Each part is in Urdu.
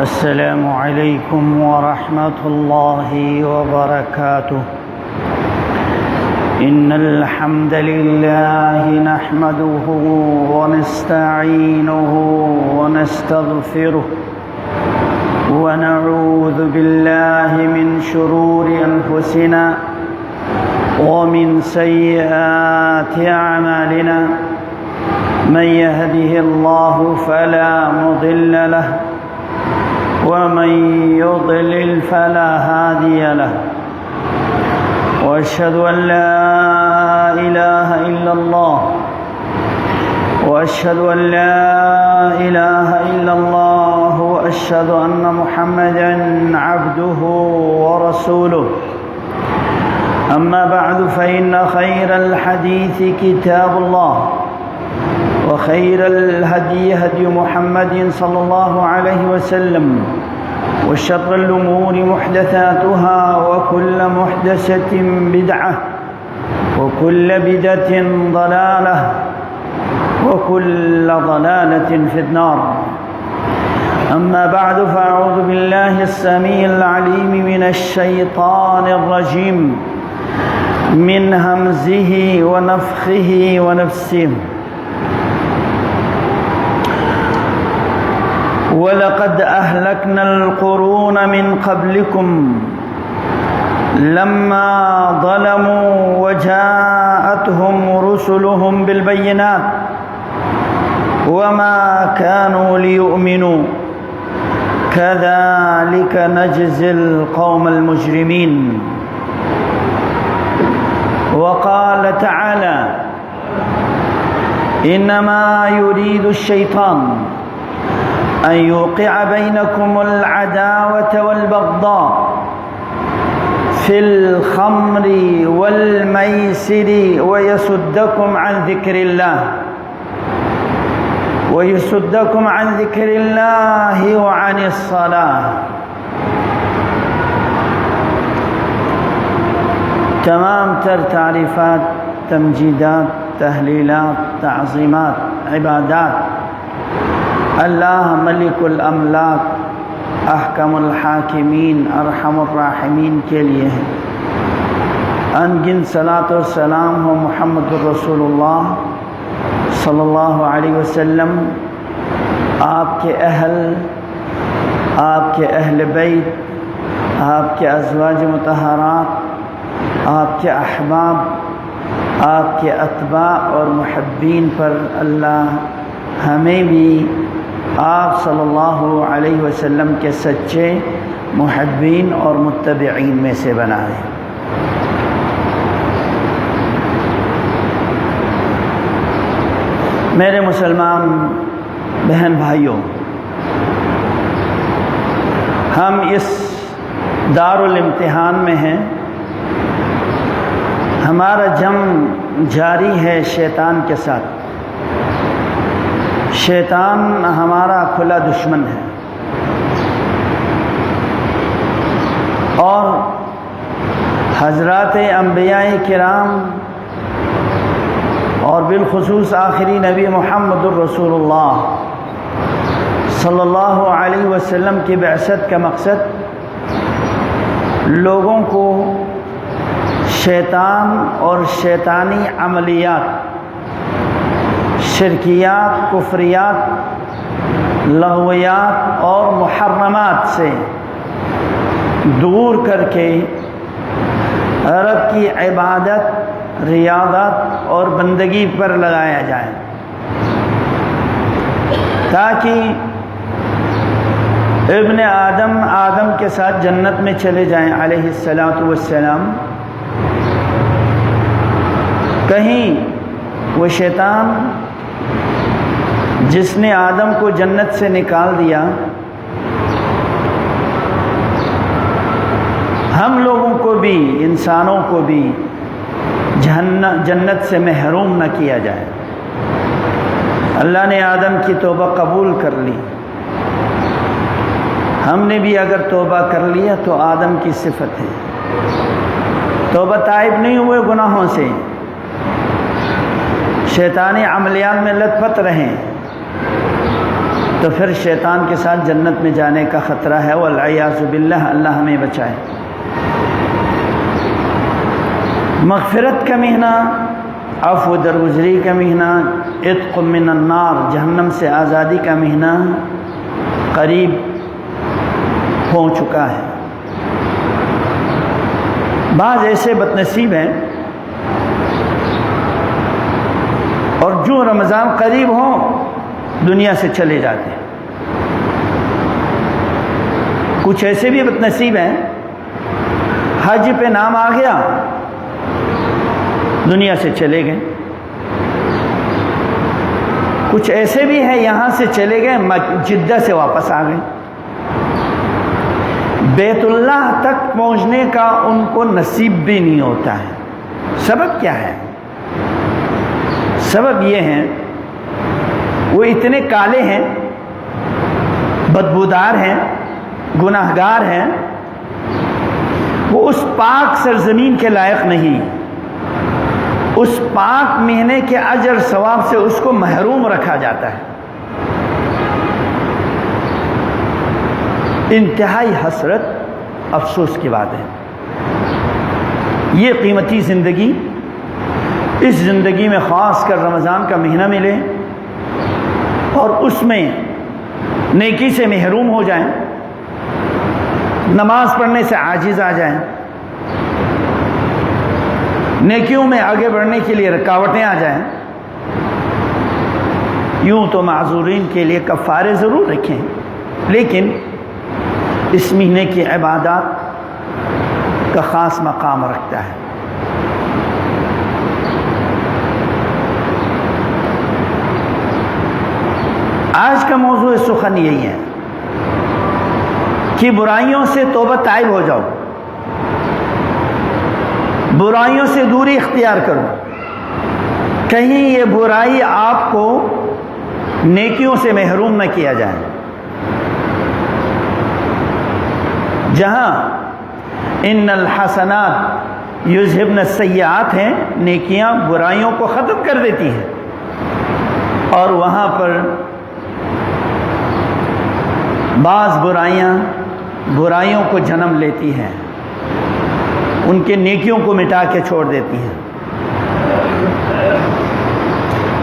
السلام عليكم ورحمة الله وبركاته. إن الحمد لله نحمده ونستعينه ونستغفره ونعوذ بالله من شرور أنفسنا ومن سيئات أعمالنا. من يهده الله فلا مضل له ومن يضلل فلا هادي له. وأشهد أن لا إله إلا الله وأشهد أن لا إله إلا الله وأشهد أن محمدًا عبده ورسوله. أما بعد فإن خير الحديث كتاب الله وخير الهدي هدي محمد صلى الله عليه وسلم وشر الأمور محدثاتها وكل محدثة بدعة وكل بدعة ضلالة وكل ضلالة في النار. أما بعد فأعوذ بالله السميع العليم من الشيطان الرجيم من همزه ونفخه ونفسه. وَلَقَدْ أَهْلَكْنَا الْقُرُونَ مِنْ قَبْلِكُمْ لَمَّا ظَلَمُوا وَجَاءَتْهُمْ رُسُلُهُمْ بِالْبَيِّنَاتِ وَمَا كَانُوا لِيُؤْمِنُوا كَذَلِكَ نَجْزِي الْقَوْمَ الْمُجْرِمِينَ. وقال تعالى: إنما يريد الشيطان أن يوقع بينكم العداوة والبغضاء في الخمر والميسر ويصدكم عن ذكر الله وعن الصلاة. تمام تر تعریفات، تمجیدات، تحلیلات، تعظیمات، عبادات اللہ ملک الاملاک، احکم الحاکمین، ارحم الراحمین کے لیے ہیں. انگن صلاۃ و سلام ہو محمد الرسول اللہ صلی اللہ علیہ وسلم، آپ کے اہل، آپ کے اہل بیت، آپ کے ازواج مطہرات، آپ کے احباب، آپ کے اتباع اور محبین پر اللہ ہمیں بھی آپ صلی اللہ علیہ وسلم کے سچے محبین اور متبعین میں سے بنائے. میرے مسلمان بہن بھائیوں، ہم اس دارالامتحان میں ہیں. ہمارا جنگ جاری ہے شیطان کے ساتھ. شیطان ہمارا کھلا دشمن ہے اور حضرات انبیاء کرام اور بالخصوص آخری نبی محمد الرسول اللہ صلی اللہ علیہ وسلم کی بعثت کا مقصد لوگوں کو شیطان اور شیطانی عملیات، شرکیات، کفریات، لغویات اور محرمات سے دور کر کے رب کی عبادت، ریاضت اور بندگی پر لگایا جائے، تاکہ ابن آدم کے ساتھ جنت میں چلے جائیں علیہ السلام. کہیں وہ شیطان جس نے آدم کو جنت سے نکال دیا، ہم لوگوں کو بھی، انسانوں کو بھی جنت سے محروم نہ کیا جائے. اللہ نے آدم کی توبہ قبول کر لی، ہم نے بھی اگر توبہ کر لیا تو آدم کی صفت ہے. توبہ تائب نہیں ہوئے گناہوں سے، شیطانی عملیات میں لت پت رہیں تو پھر شیطان کے ساتھ جنت میں جانے کا خطرہ ہے، والعیاذ باللہ، اللہ ہمیں بچائے۔ مغفرت کا مہینہ، عفو درگزری کا مہینہ، عتق من النار، جہنم سے آزادی کا مہینہ قریب ہو چکا ہے۔ بعض ایسے بدنصیب ہیں اور جو رمضان قریب ہو دنیا سے چلے جاتے ہیں۔ کچھ ایسے بھی بدنصیب ہیں، حج پہ نام آ گیا دنیا سے چلے گئے۔ کچھ ایسے بھی ہیں یہاں سے چلے گئے، جدہ سے واپس آ گئے۔ بیت اللہ تک پہنچنے کا ان کو نصیب بھی نہیں ہوتا ہے۔ سبب کیا ہے؟ سبب یہ ہے وہ اتنے کالے ہیں، بدبودار ہیں، گناہگار ہیں، وہ اس پاک سرزمین کے لائق نہیں، اس پاک مہینے کے اجر ثواب سے اس کو محروم رکھا جاتا ہے۔ انتہائی حسرت، افسوس کی بات ہے۔ یہ قیمتی زندگی، اس زندگی میں خاص کر رمضان کا مہینہ ملے اور اس میں نیکی سے محروم ہو جائیں، نماز پڑھنے سے عاجز آ جائیں، نیکیوں میں آگے بڑھنے کے لیے رکاوٹیں آ جائیں۔ یوں تو معذورین کے لیے کفارے ضرور رکھیں، لیکن اس مہینے کی عبادات کا خاص مقام رکھتا ہے۔ آج کا موضوع سخن یہی ہے کہ برائیوں سے توبہ طائب ہو جاؤ، برائیوں سے دوری اختیار کرو، کہیں یہ برائی آپ کو نیکیوں سے محروم نہ کیا جائے۔ جہاں ان الحسنات یذہبن السیئات ہیں، نیکیاں برائیوں کو ختم کر دیتی ہیں، اور وہاں پر بعض برائیوں کو جنم لیتی ہیں، ان کے نیکیوں کو مٹا کے چھوڑ دیتی ہیں۔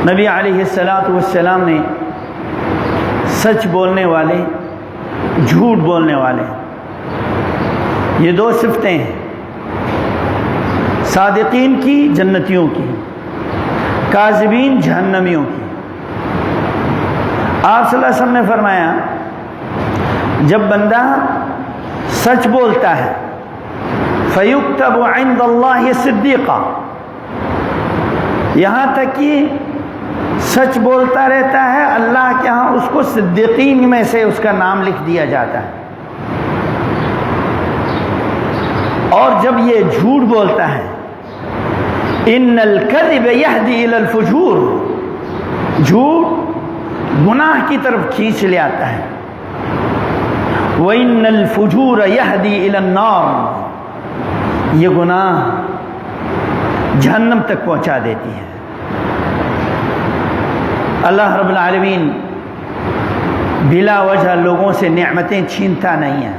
نبی علیہ السلام نے سچ بولنے والے، جھوٹ بولنے والے، یہ دو صفتیں ہیں، صادقین کی جنتیوں کی، کاذبین جہنمیوں کی۔ آپ صلی اللہ علیہ وسلم نے فرمایا جب بندہ سچ بولتا ہے فَيُكْتَبُ عِنْدَ اللَّهِ صِدِّيقًا، یہاں تک کہ سچ بولتا رہتا ہے، اللہ کے ہاں اس کو صدیقین میں سے اس کا نام لکھ دیا جاتا ہے۔ اور جب یہ جھوٹ بولتا ہے، ان الکذب یہدی الی الفجور، جھوٹ گناہ کی طرف کھینچ لے آتا ہے، وَإِنَّ الْفُجُورَ يَهْدِي إِلَى النَّارِ، یہ گناہ جہنم تک پہنچا دیتی ہے۔ اللہ رب العالمین بلا وجہ لوگوں سے نعمتیں چھینتا نہیں ہے،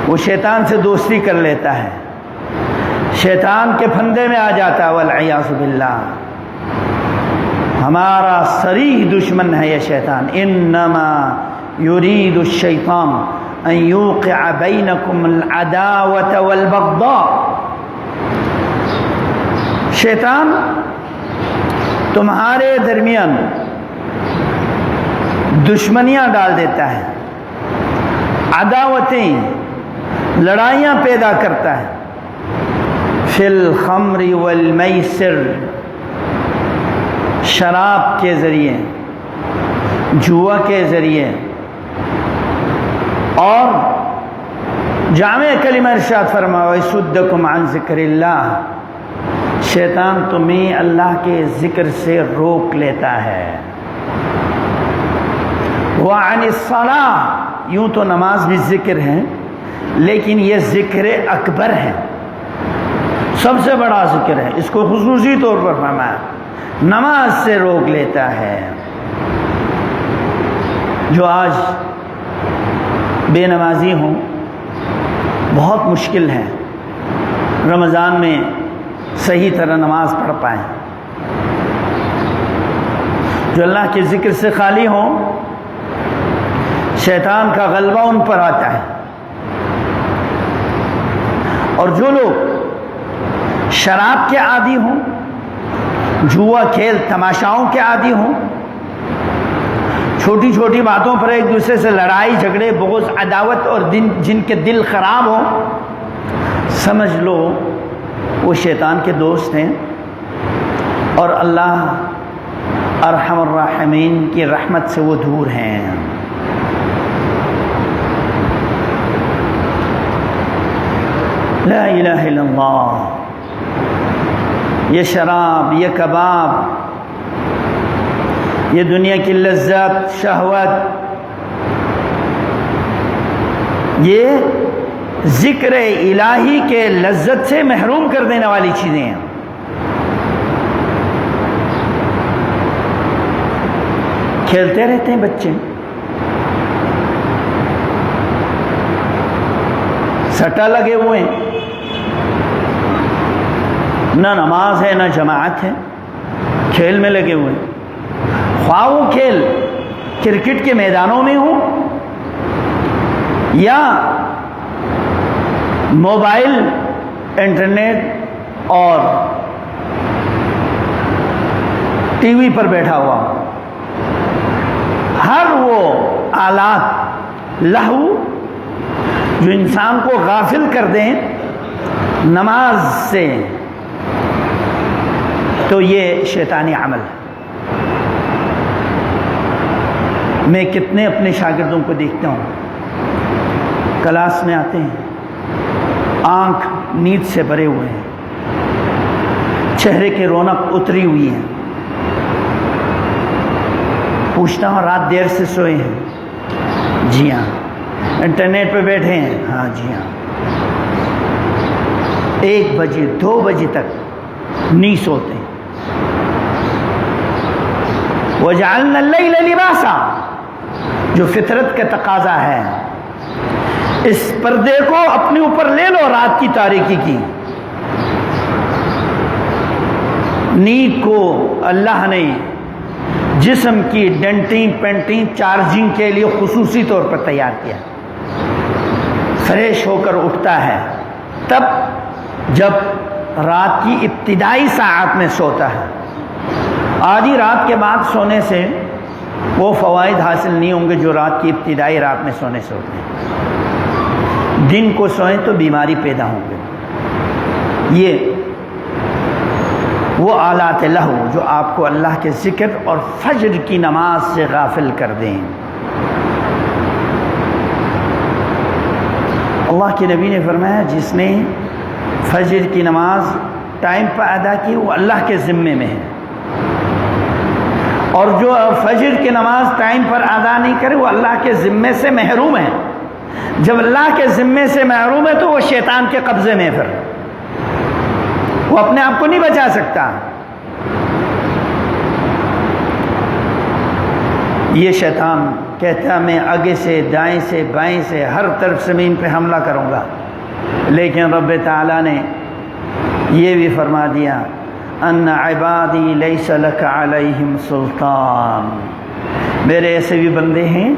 وہ شیطان سے دوستی کر لیتا ہے، شیطان کے پھندے میں آ جاتا ہے، والعیاذ باللہ۔ ہمارا صریح دشمن ہے یہ شیطان۔ انما یرید الشیطان ان یوقع بینکم العداوۃ والبغضاء، شیطان تمہارے درمیان دشمنیاں ڈال دیتا ہے، عداوتیں، لڑائیاں پیدا کرتا ہے، فی الخمر والمیسر، شراب کے ذریعے، جوا کے ذریعے، اور جامع کلمہ ارشاد فرمایا وَيَصُدَّكُمْ عَنْ ذِكْرِ اللَّهِ، شیطان تمہیں اللہ کے ذکر سے روک لیتا ہے۔ وَعَنِ الصَّلَاةِ، یوں تو نماز بھی ذکر ہے، لیکن یہ ذکر اکبر ہے، سب سے بڑا ذکر ہے، اس کو خصوصی طور پر فرمایا، نماز سے روک لیتا ہے۔ جو آج بے نمازی ہوں، بہت مشکل ہے رمضان میں صحیح طرح نماز پڑھ پائیں۔ جو اللہ کے ذکر سے خالی ہوں، شیطان کا غلبہ ان پر آتا ہے، اور جو لوگ شراب کے عادی ہوں، جوا کھیل تماشاؤں کے عادی ہوں، چھوٹی چھوٹی باتوں پر ایک دوسرے سے لڑائی جھگڑے بغض عداوت اور جن کے دل خراب ہوں، سمجھ لو وہ شیطان کے دوست ہیں، اور اللہ ارحم الراحمین کی رحمت سے وہ دور ہیں۔ لا الہ الا اللہ۔ یہ شراب، یہ کباب، یہ دنیا کی لذت شہوت، یہ ذکر الہی کے لذت سے محروم کر دینے والی چیزیں ہیں۔ کھیلتے رہتے ہیں بچے، سٹا لگے ہوئے ہیں، نہ نماز ہے نہ جماعت ہے، کھیل میں لگے ہوئے ہیں۔ خواہ وہ کھیل کرکٹ کے میدانوں میں ہوں یا موبائل، انٹرنیٹ اور ٹی وی پر بیٹھا ہوا ہو، ہر وہ آلات لہو جو انسان کو غافل کر دیں نماز سے، تو یہ شیطانی عمل ہے۔ میں کتنے اپنے شاگردوں کو دیکھتا ہوں، کلاس میں آتے ہیں، آنکھ نیند سے بھرے ہوئے ہیں، چہرے کی رونق اتری ہوئی ہے۔ پوچھتا ہوں رات دیر سے سوئے ہیں؟ جی ہاں۔ انٹرنیٹ پہ بیٹھے ہیں؟ ہاں جی ہاں۔ 1 بجے 2 بجے تک نہیں سوتے۔ وَجَعَلْنَا اللَّيْلَ لِبَاسًا، جو فطرت کا تقاضا ہے، اس پردے کو اپنے اوپر لے لو رات کی تاریکی کی۔ نیند کو اللہ نے جسم کی ڈنٹنگ پینٹنگ چارجنگ کے لیے خصوصی طور پر تیار کیا۔ فریش ہو کر اٹھتا ہے تب جب رات کی ابتدائی ساعت میں سوتا ہے۔ آدھی رات کے بعد سونے سے وہ فوائد حاصل نہیں ہوں گے جو رات کی ابتدائی رات میں سونے سے ہوتے ہیں۔ دن کو سوئیں تو بیماری پیدا ہوں گے۔ یہ وہ آلات لہو جو آپ کو اللہ کے ذکر اور فجر کی نماز سے غافل کر دیں۔ اللہ کے نبی نے فرمایا جس نے فجر کی نماز ٹائم پر ادا کی وہ اللہ کے ذمے میں ہے، اور جو فجر کی نماز ٹائم پر ادا نہیں کرے وہ اللہ کے ذمے سے محروم ہے۔ جب اللہ کے ذمے سے محروم ہے تو وہ شیطان کے قبضے میں، پھر وہ اپنے آپ کو نہیں بچا سکتا۔ یہ شیطان کہتا ہے میں آگے سے دائیں سے بائیں سے ہر طرف سے میں ان پہ حملہ کروں گا، لیکن رب تعالیٰ نے یہ بھی فرما دیا ان عبادی لیس لک علیہم سلطان، میرے ایسے بھی بندے ہیں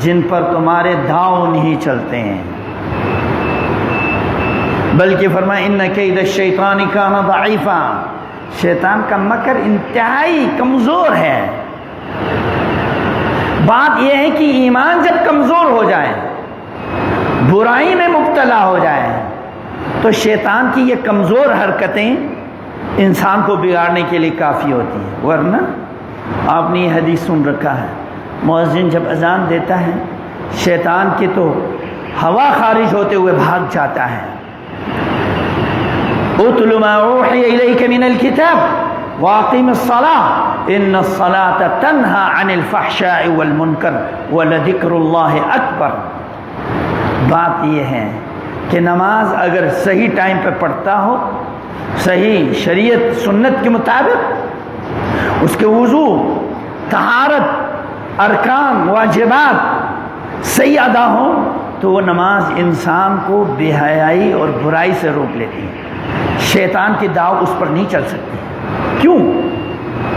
جن پر تمہارے داؤ نہیں چلتے ہیں، بلکہ فرمایا ان کید الشیطان کان ضعیفا، شیطان کا مکر انتہائی کمزور ہے۔ بات یہ ہے کہ ایمان جب کمزور ہو جائے، برائی میں مبتلا ہو جائے، تو شیطان کی یہ کمزور حرکتیں انسان کو بگاڑنے کے لیے کافی ہوتی ہیں۔ ورنہ آپ نے یہ حدیث سن رکھا ہے، مؤذن جب اذان دیتا ہے شیطان کی تو ہوا خارج ہوتے ہوئے بھاگ جاتا ہے۔ اتل ما اوحی الیک من الکتاب واقم الصلاۃ ان الصلاۃ تنہی عن الفحشاء والمنکر ولذکر اللہ اکبر۔ بات یہ ہے کہ نماز اگر صحیح ٹائم پہ پڑھتا ہو، صحیح شریعت سنت کے مطابق، اس کے وضو طہارت ارکان واجبات صحیح ادا ہوں تو وہ نماز انسان کو بے حیائی اور برائی سے روک لیتی ہے، شیطان کی داؤ اس پر نہیں چل سکتی۔ کیوں؟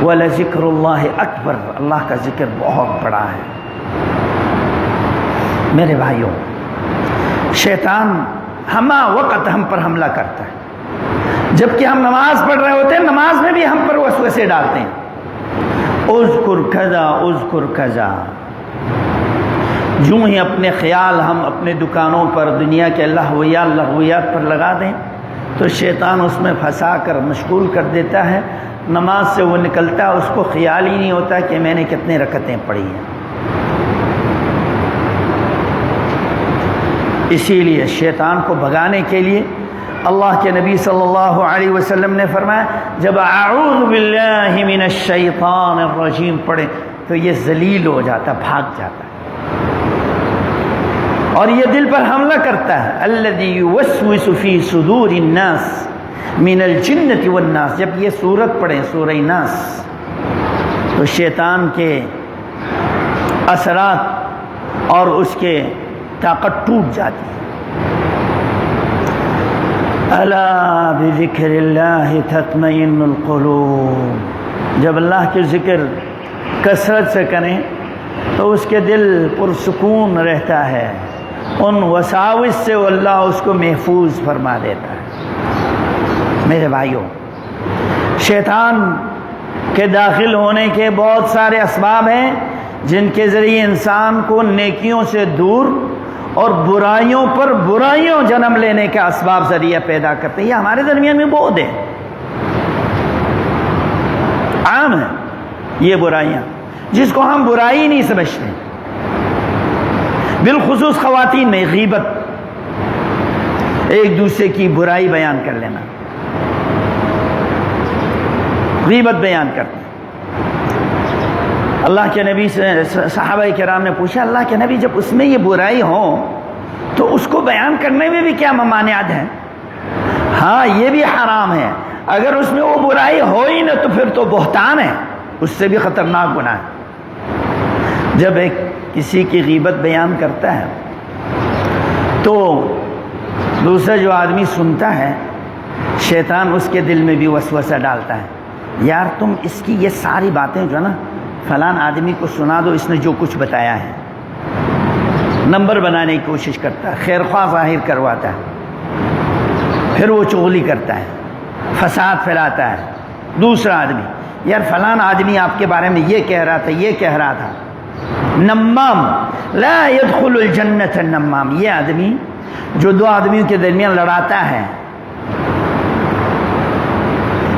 وَلَذِكْرُ اللَّهِ أَكْبَرُ، اللہ کا ذکر بہت بڑا ہے۔ میرے بھائیوں، شیطان ہمہ وقت ہم پر حملہ کرتا ہے، جبکہ ہم نماز پڑھ رہے ہوتے ہیں، نماز میں بھی ہم پر وسوسے ڈالتے ہیں، اذکر کذا اذکر کذا۔ یوں ہی اپنے خیال ہم اپنے دکانوں پر دنیا کے لغویات پر لگا دیں تو شیطان اس میں پھنسا کر مشغول کر دیتا ہے، نماز سے وہ نکلتا ہے، اس کو خیال ہی نہیں ہوتا کہ میں نے کتنے رکعتیں پڑھی ہیں۔ اسی لیے شیطان کو بھگانے کے لیے اللہ کے نبی صلی اللہ علیہ وسلم نے فرمایا جب اعوذ باللہ من الشیطان الرجیم پڑھیں تو یہ ذلیل ہو جاتا، بھاگ جاتا ہے، اور یہ دل پر حملہ کرتا ہے۔ الذی یوسوس فی صدور الناس من الجنۃ والناس، جب یہ سورت پڑھیں سورہ ناس تو شیطان کے اثرات اور اس کے طاقت ٹوٹ جاتی ہے۔ الا بذکر اللہ تطمئن القلوب، جب اللہ کے ذکر کثرت سے کریں تو اس کے دل پرسکون رہتا ہے، ان وساوس سے اللہ اس کو محفوظ فرما دیتا ہے۔ میرے بھائیوں، شیطان کے داخل ہونے کے بہت سارے اسباب ہیں جن کے ذریعے انسان کو نیکیوں سے دور اور برائیوں پر برائیوں جنم لینے کا اسباب ذریعہ پیدا کرتے ہیں۔ یہ ہمارے درمیان میں بہت ہے، عام ہے یہ برائیاں، جس کو ہم برائی نہیں سمجھتے، بالخصوص خواتین میں غیبت، ایک دوسرے کی برائی بیان کر لینا، غیبت بیان کرنا۔ اللہ کے نبی سے صحابہ کرام نے پوچھا اللہ کے نبی جب اس میں یہ برائی ہو تو اس کو بیان کرنے میں بھی کیا ممانعت ہے؟ ہاں یہ بھی حرام ہے، اگر اس میں وہ برائی ہو ہی نہ تو پھر تو بہتان ہے، اس سے بھی خطرناک گناہ ہے۔ جب ایک کسی کی غیبت بیان کرتا ہے تو دوسرا جو آدمی سنتا ہے شیطان اس کے دل میں بھی وسوسہ ڈالتا ہے، یار تم اس کی یہ ساری باتیں جو نا فلان آدمی کو سنا دو، اس نے جو کچھ بتایا ہے، نمبر بنانے کی کوشش کرتا ہے، خیر خواہ ظاہر کرواتا ہے، پھر وہ چغلی کرتا ہے، فساد پھیلاتا ہے۔ دوسرا آدمی، یار فلان آدمی آپ کے بارے میں یہ کہہ رہا تھا، یہ کہہ رہا تھا۔ نمام، لا يدخل الجنت النمام، یہ آدمی جو دو آدمیوں کے درمیان لڑاتا ہے،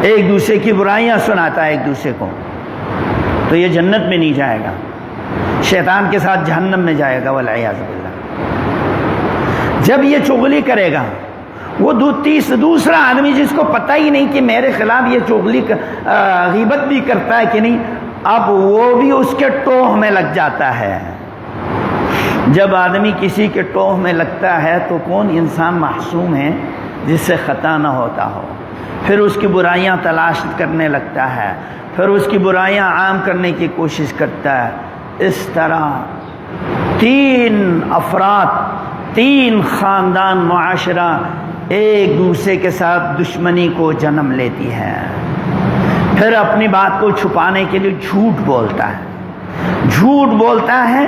ایک دوسرے کی برائیاں سناتا ہے ایک دوسرے کو، تو یہ جنت میں نہیں جائے گا، شیطان کے ساتھ جہنم میں جائے گا والعیاذ باللہ۔ جب یہ چغلی کرے گا، وہ دوسرا آدمی جس کو پتہ ہی نہیں کہ میرے خلاف یہ چغلی غیبت بھی کرتا ہے کہ نہیں، اب وہ بھی اس کے ٹوہ میں لگ جاتا ہے۔ جب آدمی کسی کے ٹوہ میں لگتا ہے تو کون انسان معصوم ہے جس سے خطا نہ ہوتا ہو؟ پھر اس کی برائیاں تلاش کرنے لگتا ہے، پھر اس کی برائیاں عام کرنے کی کوشش کرتا ہے۔ اس طرح 3 افراد، 3 خاندان، معاشرہ ایک دوسرے کے ساتھ دشمنی کو جنم لیتی ہے۔ پھر اپنی بات کو چھپانے کے لیے جھوٹ بولتا ہے، جھوٹ بولتا ہے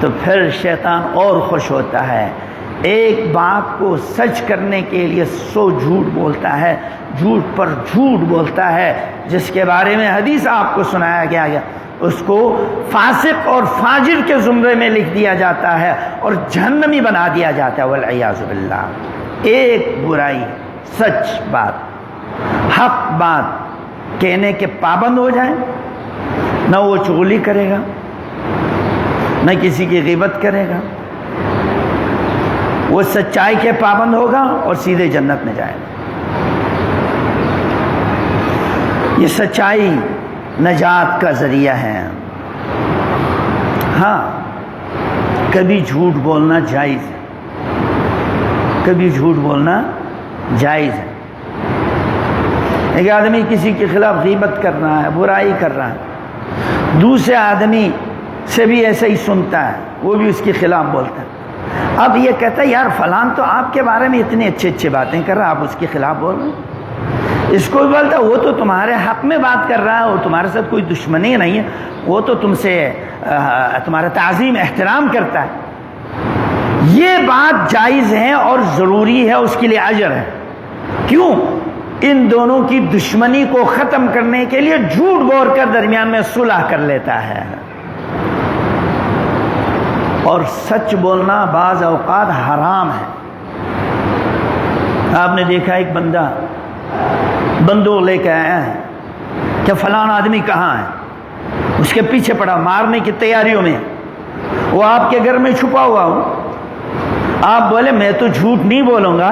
تو پھر شیطان اور خوش ہوتا ہے، ایک بات کو سچ کرنے کے لیے 100 جھوٹ بولتا ہے، جھوٹ پر جھوٹ بولتا ہے، جس کے بارے میں حدیث آپ کو سنایا گیا، اس کو فاسق اور فاجر کے زمرے میں لکھ دیا جاتا ہے اور جہنمی بنا دیا جاتا ہے والعیاذ باللہ۔ ایک برائی، سچ بات، حق بات کہنے کے پابند ہو جائیں، نہ وہ چغلی کرے گا، نہ کسی کی غیبت کرے گا، وہ سچائی کے پابند ہوگا اور سیدھے جنت میں جائے گا۔ یہ سچائی نجات کا ذریعہ ہے۔ ہاں کبھی جھوٹ بولنا جائز ہے، کبھی جھوٹ بولنا جائز ہے۔ ایک آدمی کسی کے خلاف غیبت کر رہا ہے، برائی کر رہا ہے، دوسرے آدمی سے بھی ایسا ہی سنتا ہے، وہ بھی اس کے خلاف بولتا ہے۔ اب یہ کہتا ہے یار فلان تو آپ کے بارے میں اتنی اچھی باتیں کر رہا ہے، آپ اس کے خلاف بول رہے ہیں۔ اس کو بھی بولتا ہے وہ تو تمہارے حق میں بات کر رہا ہے، وہ تمہارے ساتھ کوئی دشمنی نہیں ہے، وہ تو تم سے تمہارا تعظیم احترام کرتا ہے۔ یہ بات جائز ہے اور ضروری ہے، اس کے لیے اجر ہے۔ کیوں؟ ان دونوں کی دشمنی کو ختم کرنے کے لیے جھوٹ بول کر درمیان میں صلح کر لیتا ہے۔ اور سچ بولنا بعض اوقات حرام ہے۔ آپ نے دیکھا ایک بندہ بندوق لے کے آیا ہے کہ فلان آدمی کہاں ہے، اس کے پیچھے پڑا مارنے کی تیاریوں میں، وہ آپ کے گھر میں چھپا ہوا ہو، آپ بولے میں تو جھوٹ نہیں بولوں گا،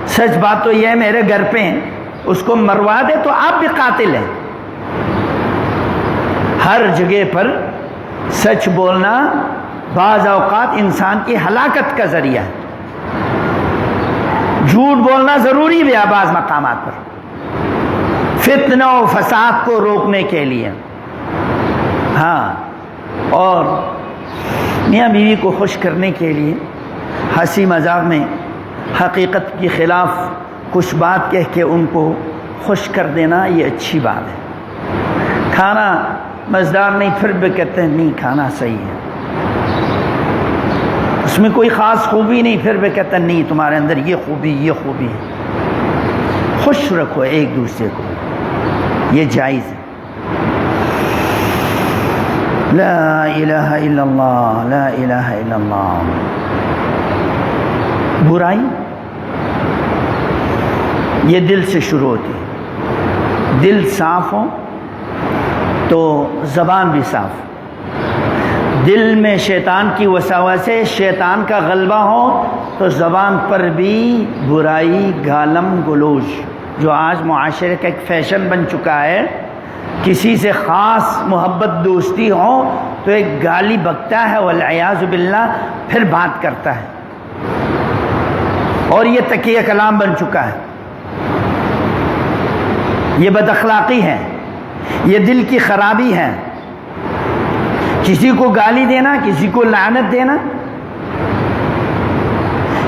سچ بات تو یہ ہے میرے گھر پہ ہیں، اس کو مروا دے تو آپ بھی قاتل ہیں۔ ہر جگہ پر سچ بولنا بعض اوقات انسان کی ہلاکت کا ذریعہ ہے۔ جھوٹ بولنا ضروری بھی ہے بعض مقامات پر، فتنہ و فساد کو روکنے کے لیے۔ ہاں، اور میاں بیوی کو خوش کرنے کے لیے ہنسی مذاق میں حقیقت کے خلاف کچھ بات کہہ کے ان کو خوش کر دینا، یہ اچھی بات ہے۔ کھانا مزیدار نہیں پھر بھی کہتے ہیں نہیں کھانا صحیح ہے، اس میں کوئی خاص خوبی نہیں پھر بھی کہتے ہیں نہیں تمہارے اندر یہ خوبی ہے۔ خوش رکھو ایک دوسرے کو، یہ جائز ہے۔ لا الہ الا اللہ، لا الہ الا اللہ۔ برائی یہ دل سے شروع ہوتی ہے، دل صاف ہو تو زبان بھی صاف، دل میں شیطان کی وسوسے شیطان کا غلبہ ہو تو زبان پر بھی برائی گالم گلوچ، جو آج معاشرے کا ایک فیشن بن چکا ہے، کسی سے خاص محبت دوستی ہو تو ایک گالی بکتا ہے والعیاذ باللہ، پھر بات کرتا ہے، اور یہ تکیہ کلام بن چکا ہے۔ یہ بد اخلاقی ہے، یہ دل کی خرابی ہے۔ کسی کو گالی دینا، کسی کو لعنت دینا،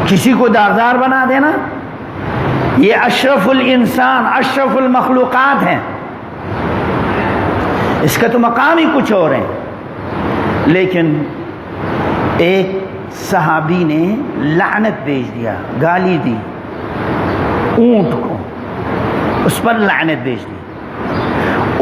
کسی کو داغدار بنا دینا، یہ اشرف الانسان، اشرف المخلوقات ہیں، اس کا تو مقام ہی کچھ اور ہے۔ لیکن ایک صحابی نے لعنت بھیج دیا، گالی دی اونٹ کو، اس پر لعنت بھیج دی۔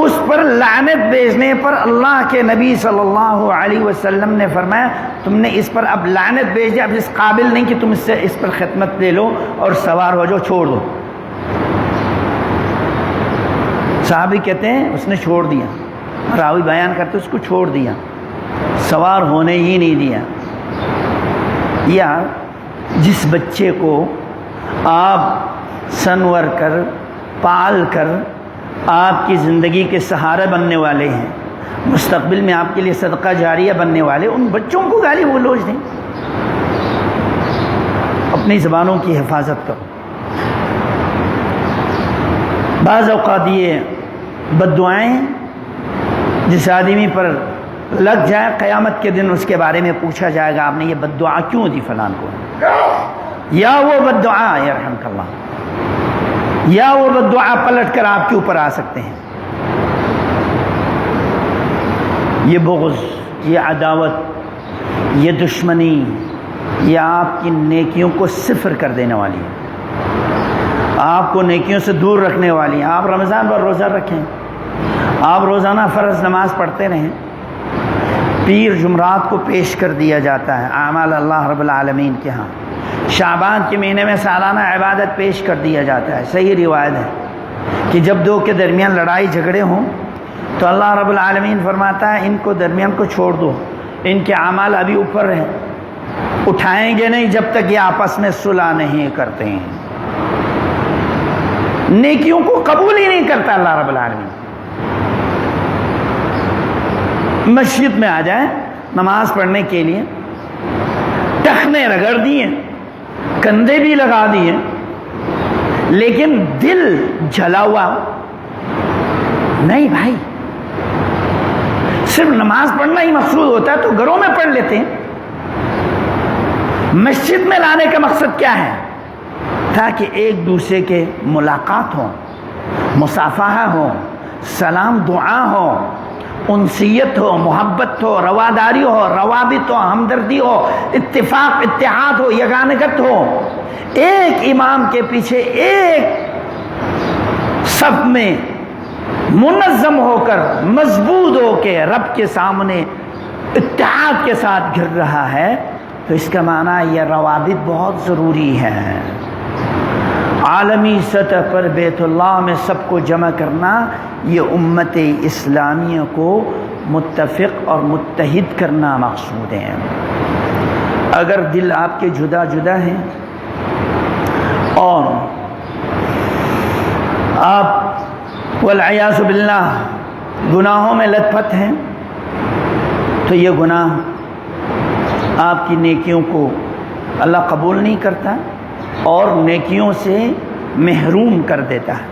اس پر لعنت بھیجنے پر اللہ کے نبی صلی اللہ علیہ وسلم نے فرمایا تم نے اس پر اب لعنت بھیج دیا، اب اس قابل نہیں کہ تم اس پر خدمت لے لو اور سوار ہو جاؤ، چھوڑ دو۔ صحابی کہتے ہیں اس نے چھوڑ دیا، راوی بیان کرتے اس کو چھوڑ دیا، سوار ہونے ہی نہیں دیا۔ یا جس بچے کو آپ سنور کر پال کر آپ کی زندگی کے سہارے بننے والے ہیں، مستقبل میں آپ کے لیے صدقہ جاریہ بننے والے، ان بچوں کو گالی گلوچ دیں۔ اپنی زبانوں کی حفاظت کرو۔ بعض اوقات یہ بد دعائیں جس آدمی پر لگ جائے، قیامت کے دن اس کے بارے میں پوچھا جائے گا آپ نے یہ بد دعا کیوں دی فلان کو، یا وہ بد دعا یرحمک اللہ، یا وہ بد دعا پلٹ کر آپ کے اوپر آ سکتے ہیں۔ یہ بغض، یہ عداوت، یہ دشمنی، یہ آپ کی نیکیوں کو صفر کر دینے والی ہے، آپ کو نیکیوں سے دور رکھنے والی ہے۔ آپ رمضان پر روزہ رکھیں، آپ روزانہ فرض نماز پڑھتے رہیں، پیر جمعرات کو پیش کر دیا جاتا ہے اعمال اللہ رب العالمین کے ہاں، شعبان کے مہینے میں سالانہ عبادت پیش کر دیا جاتا ہے۔ صحیح روایت ہے کہ جب دو کے درمیان لڑائی جھگڑے ہوں تو اللہ رب العالمین فرماتا ہے ان کو درمیان کو چھوڑ دو، ان کے اعمال ابھی اوپر ہیں، اٹھائیں گے نہیں جب تک یہ آپس میں صلح نہیں کرتے ہیں۔ نیکیوں کو قبول ہی نہیں کرتا اللہ رب العالمین۔ مسجد میں آ جائیں نماز پڑھنے کے لیے، ٹخنے رگڑ دیے، کندھے بھی لگا دیے، لیکن دل جلا ہوا نہیں بھائی، صرف نماز پڑھنا ہی مقصود ہوتا ہے تو گھروں میں پڑھ لیتے ہیں. مسجد میں لانے کا مقصد کیا ہے؟ تاکہ ایک دوسرے کے ملاقات ہو، مصافحہ ہو، سلام دعا ہو، انسیت ہو، محبت ہو، رواداری ہو، روابط ہو، ہمدردی ہو، اتفاق اتحاد ہو، یگانگت ہو. ایک امام کے پیچھے ایک صف میں منظم ہو کر مضبوط ہو کے رب کے سامنے اتحاد کے ساتھ گر رہا ہے تو اس کا معنی یہ روابط بہت ضروری ہے. عالمی سطح پر بیت اللہ میں سب کو جمع کرنا یہ امت اسلامیہ کو متفق اور متحد کرنا مقصود ہے. اگر دل آپ کے جدا جدا ہیں اور آپ والعیاذ باللہ گناہوں میں لت پت ہیں تو یہ گناہ آپ کی نیکیوں کو اللہ قبول نہیں کرتا اور نیکیوں سے محروم کر دیتا ہے.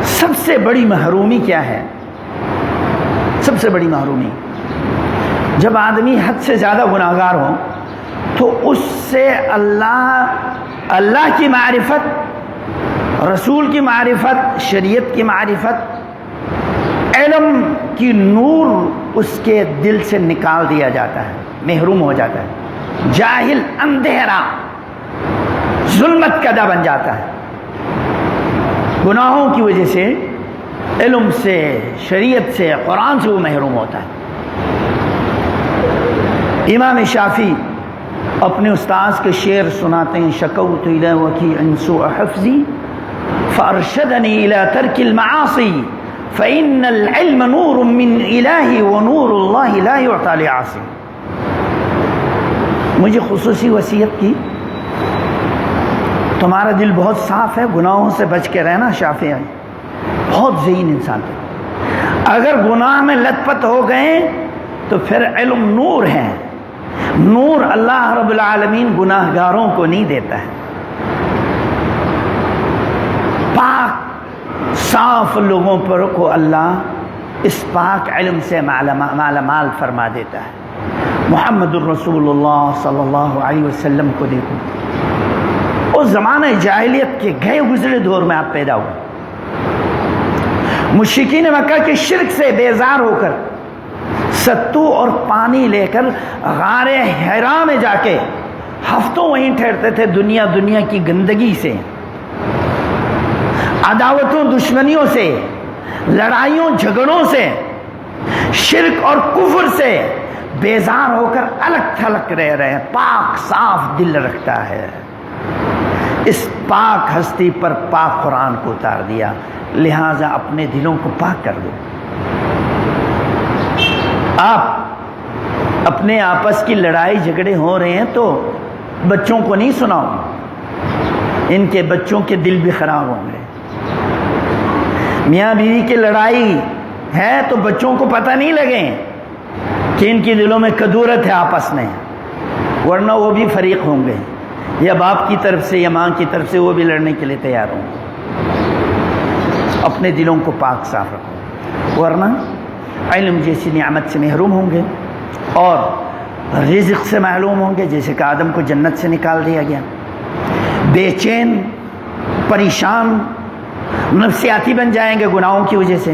سب سے بڑی محرومی کیا ہے؟ سب سے بڑی محرومی جب آدمی حد سے زیادہ گناہگار ہو تو اس سے اللہ کی معرفت، رسول کی معرفت، شریعت کی معرفت، علم کی نور اس کے دل سے نکال دیا جاتا ہے، محروم ہو جاتا ہے. جاہل، اندھیرا، ظلمت کدہ بن جاتا ہے. گناہوں کی وجہ سے، علم سے، شریعت سے، قرآن سے وہ محروم ہوتا ہے. امام شافعی اپنے استاذ کے شعر سناتے ہیں: شکوت الی وکیع سوء حفظی فارشدنی الی ترک المعاصی فإن العلم نور من الہ ونور اللہ لا یعطی لعاصی. مجھے خصوصی وصیت کی، تمہارا دل بہت صاف ہے، گناہوں سے بچ کے رہنا. شافعی بہت ذہین انسان تھے. اگر گناہ میں لت پت ہو گئے تو پھر علم نور ہے. نور اللہ رب العالمین گناہ گاروں کو نہیں دیتا ہے. پاک صاف لوگوں پر کو اللہ اس پاک علم سے مالا مال فرما دیتا ہے. محمد الرسول اللہ صلی اللہ علیہ وسلم کو دیکھو، اس زمانہ جاہلیت کے گئے گزرے دور میں آپ پیدا ہوئے. مشرکین مکہ کے شرک سے بیزار ہو کر ستو اور پانی لے کر غار حرا میں جا کے ہفتوں وہیں ٹھہرتے تھے. دنیا کی گندگی سے، عداوتوں دشمنیوں سے، لڑائیوں جھگڑوں سے، شرک اور کفر سے بیزار ہو کر الگ تھلگ رہ رہے ہیں. پاک صاف دل رکھتا ہے. اس پاک ہستی پر پاک قرآن کو اتار دیا، لہٰذا اپنے دلوں کو پاک کر دو. آپ اپنے آپس کی لڑائی جھگڑے ہو رہے ہیں تو بچوں کو نہیں سناؤ، ان کے بچوں کے دل بھی خراب ہوں گے. میاں بیوی کی لڑائی ہے تو بچوں کو پتہ نہیں لگے کہ ان کے دلوں میں کدورت ہے آپس میں، ورنہ وہ بھی فریق ہوں گے، یا باپ کی طرف سے یا ماں کی طرف سے وہ بھی لڑنے کے لیے تیار ہوں گے. اپنے دلوں کو پاک صاف رکھو، ورنہ علم جیسی نعمت سے محروم ہوں گے اور رزق سے معلوم ہوں گے، جیسے کہ آدم کو جنت سے نکال دیا گیا. بے چین، پریشان، نفسیاتی بن جائیں گے گناہوں کی وجہ سے.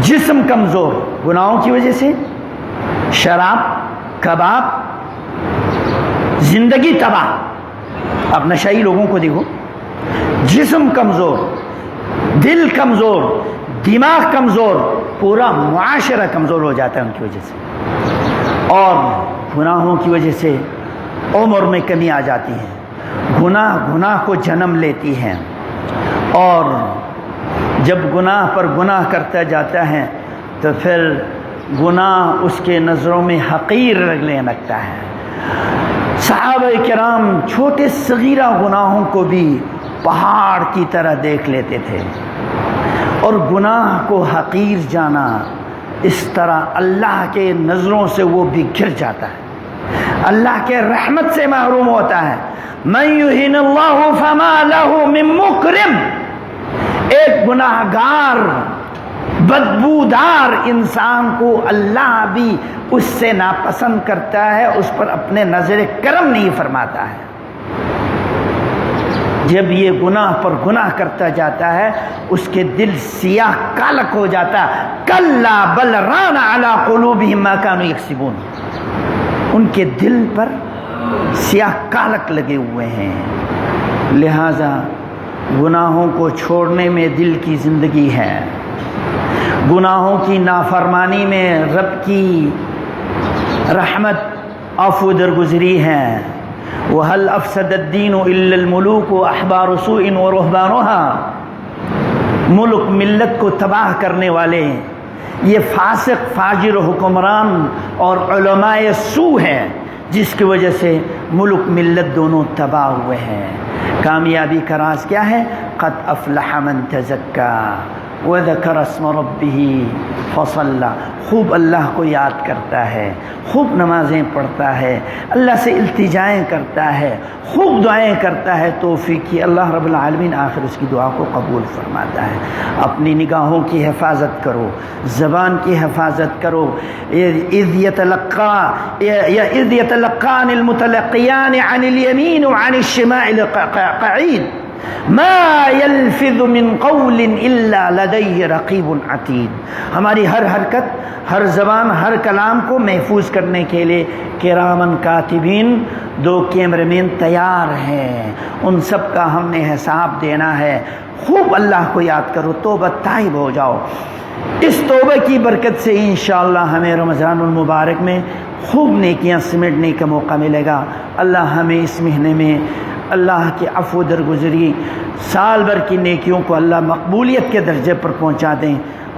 جسم کمزور گناہوں کی وجہ سے، شراب، کباب، زندگی تباہ. اب نشئی لوگوں کو دیکھو، جسم کمزور، دل کمزور، دماغ کمزور، پورا معاشرہ کمزور ہو جاتا ہے ان کی وجہ سے. اور گناہوں کی وجہ سے عمر میں کمی آ جاتی ہے. گناہ کو جنم لیتی ہے، اور جب گناہ پر گناہ کرتا جاتا ہے تو پھر گناہ اس کے نظروں میں حقیر لگنے لگتا ہے. صحابہ کرام چھوٹے صغیرہ گناہوں کو بھی پہاڑ کی طرح دیکھ لیتے تھے، اور گناہ کو حقیر جانا اس طرح اللہ کے نظروں سے وہ بھی گر جاتا ہے، اللہ کے رحمت سے محروم ہوتا ہے. من یہن اللہ فما لہ من مکرم. ایک گناہگار بدبودار انسان کو اللہ بھی اس سے ناپسند کرتا ہے، اس پر اپنے نظر کرم نہیں فرماتا ہے۔ جب یہ گناہ پر گناہ کرتا جاتا ہے اس کے دل سیاہ کالک ہو جاتا ہے۔ کلا بل ران علی قلوبہم ما کانوا یکسبون، ان کے دل پر سیاہ کالک لگے ہوئے ہیں۔ لہذا گناہوں کو چھوڑنے میں دل کی زندگی ہے، گناہوں کی نافرمانی میں رب کی رحمت عفو درگزری ہے۔ وَهَلْ أَفْسَدَ الدِّينُ إِلَّا الْمُلُوكُ وَأَحْبَارُ سُوءٍ وَرُهْبَانُهَا، ملک ملت کو تباہ کرنے والے یہ فاسق فاجر حکمران اور علماء سوء ہیں، جس کی وجہ سے ملک ملت دونوں تباہ ہوئے ہیں۔ کامیابی کا راز کیا ہے؟ قد افلح من تزکا وذکر اسم ربہ فصلی، خوب اللہ کو یاد کرتا ہے، خوب نمازیں پڑھتا ہے، اللہ سے التجائیں کرتا ہے، خوب دعائیں کرتا ہے توفیق کی، اللہ رب العالمین آخر اس کی دعا کو قبول فرماتا ہے۔ اپنی نگاہوں کی حفاظت کرو، زبان کی حفاظت کرو۔ اذ یتلقان المتلقیان عن الیمین وعن الشمال قعید ما یلفظ من قول الا لدیہ رقیب عتید۔ ہماری ہر حرکت، ہر زبان، ہر کلام کو محفوظ کرنے کے لیے کرامن کاتبین، 2 کیمرے مین تیار ہیں، ان سب کا ہم نے حساب دینا ہے۔ خوب اللہ کو یاد کرو، توبہ تائب ہو جاؤ۔ اس توبہ کی برکت سے انشاءاللہ ہمیں رمضان المبارک میں خوب نیکیاں سمیٹنے کا موقع ملے گا۔ اللہ ہمیں اس مہینے میں اللہ کی عفو درگزری، سال بھر کی نیکیوں کو اللہ مقبولیت کے درجے پر پہنچا دیں،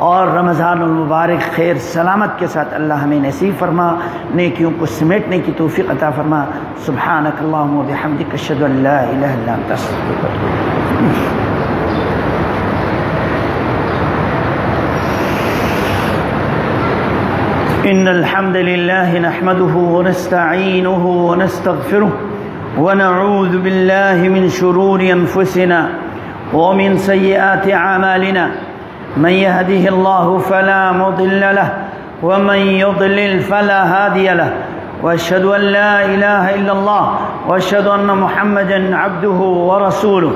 اور رمضان المبارک خیر سلامت کے ساتھ اللہ ہمیں نصیب فرما، نیکیوں کو سمیٹنے کی توفیق عطا فرما۔ سبحانک اللہم و بحمدک، اشہد ان لا الہ الا انت، استغفرک و اتوب الیک۔ ان الحمد لله نحمده ونستعينه ونستغفره ونعوذ بالله من شرور انفسنا ومن سيئات اعمالنا، من يهده الله فلا مضل له ومن يضلل فلا هادي له، واشهد ان لا اله الا الله واشهد ان محمدا عبده ورسوله۔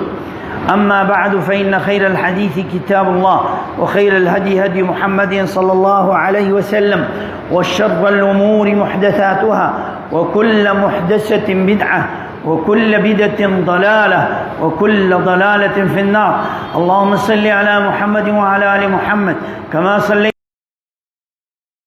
أما بعد فإن خير الحديث كتاب الله، وخير الهدي هدي محمد صلى الله عليه وسلم، وشر الأمور محدثاتها، وكل محدثة بدعة، وكل بدعة ضلالة، وكل ضلالة في النار۔ اللهم صل على محمد وعلى آل محمد كما صليت